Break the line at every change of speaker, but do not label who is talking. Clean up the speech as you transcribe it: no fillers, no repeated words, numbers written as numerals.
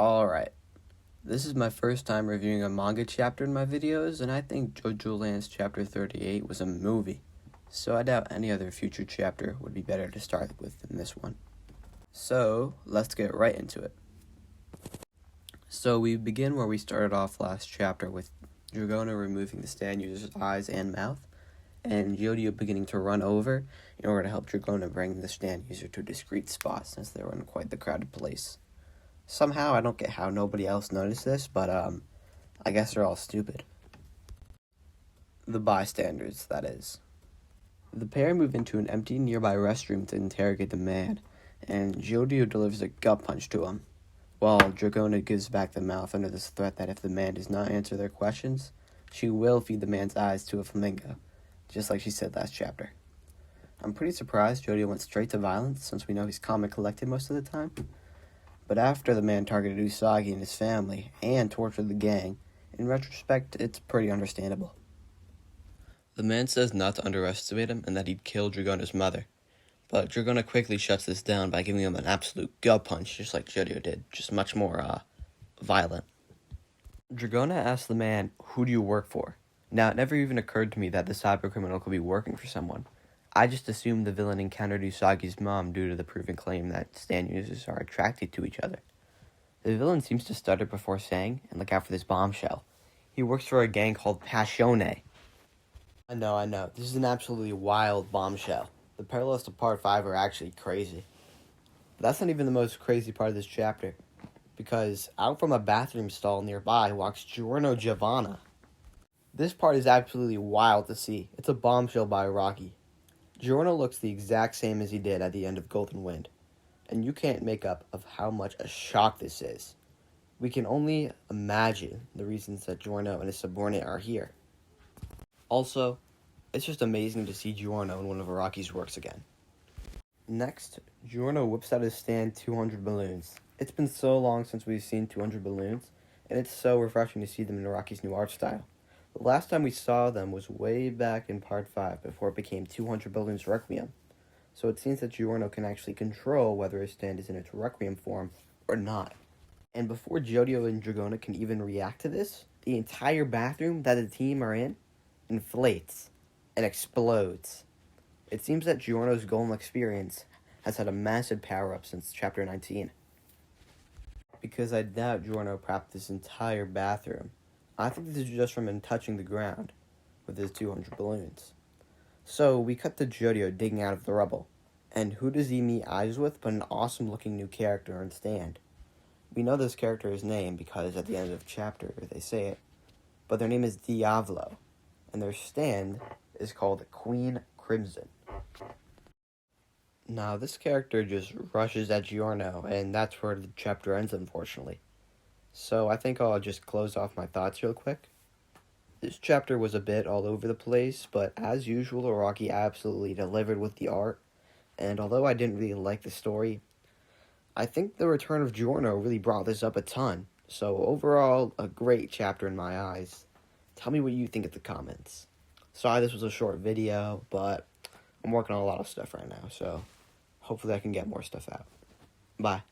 Alright, this is my first time reviewing a manga chapter in my videos, and I think JoJolands chapter 38 was a movie, so I doubt any other future chapter would be better to start with than this one. So, let's get right into it. So we begin where we started off last chapter with Dragona removing the stand user's eyes and mouth, and Jodio beginning to run over in order to help Dragona bring the stand user to a discreet spot since they were in quite the crowded place. Somehow, I don't get how nobody else noticed this, but, I guess they're all stupid. The bystanders, that is. The pair move into an empty nearby restroom to interrogate the man, and Jodio delivers a gut punch to him, while Dragona gives back the mouth under this threat that if the man does not answer their questions, she will feed the man's eyes to a flamingo, just like she said last chapter. I'm pretty surprised Jodio went straight to violence, since we know he's calm and collected most of the time. But after the man targeted Usagi and his family, and tortured the gang, in retrospect, it's pretty understandable. The man says not to underestimate him and that he'd kill Dragona's mother. But Dragona quickly shuts this down by giving him an absolute gut punch, just like Jodio did, just much more, violent. Dragona asks the man, "Who do you work for?" Now, it never even occurred to me that the cybercriminal could be working for someone. I just assumed the villain encountered Usagi's mom due to the proven claim that stand users are attracted to each other. The villain seems to stutter before saying, and look out for this bombshell, he works for a gang called Passione. I know, this is an absolutely wild bombshell. The parallels to part 5 are actually crazy. But that's not even the most crazy part of this chapter, because out from a bathroom stall nearby walks Giorno Giovanna. This part is absolutely wild to see. It's a bombshell by Rocky. Giorno looks the exact same as he did at the end of Golden Wind, and you can't make up of how much a shock this is. We can only imagine the reasons that Giorno and his subordinate are here. Also, it's just amazing to see Giorno in one of Araki's works again. Next, Giorno whips out his stand 200 balloons. It's been so long since we've seen 200 balloons, and it's so refreshing to see them in Araki's new art style. The last time we saw them was way back in part 5 before it became 200 Balloons Requiem. So it seems that Giorno can actually control whether his stand is in its Requiem form or not. And before Jodio and Dragona can even react to this, the entire bathroom that the team are in inflates and explodes. It seems that Giorno's golem experience has had a massive power-up since chapter 19. Because I doubt Giorno prepped this entire bathroom. I think this is just from him touching the ground with his 200 balloons. So we cut to Jodio digging out of the rubble. And who does he meet eyes with but an awesome looking new character on stand? We know this character is named because at the end of the chapter they say it. But their name is Diavolo. And their stand is called Queen Crimson. Now this character just rushes at Giorno, and that's where the chapter ends, unfortunately. So I think I'll just close off my thoughts real quick. This chapter was a bit all over the place, but as usual, Araki absolutely delivered with the art. And although I didn't really like the story, I think the return of Giorno really brought this up a ton. So overall, a great chapter in my eyes. Tell me what you think in the comments. Sorry this was a short video, but I'm working on a lot of stuff right now, so hopefully I can get more stuff out. Bye.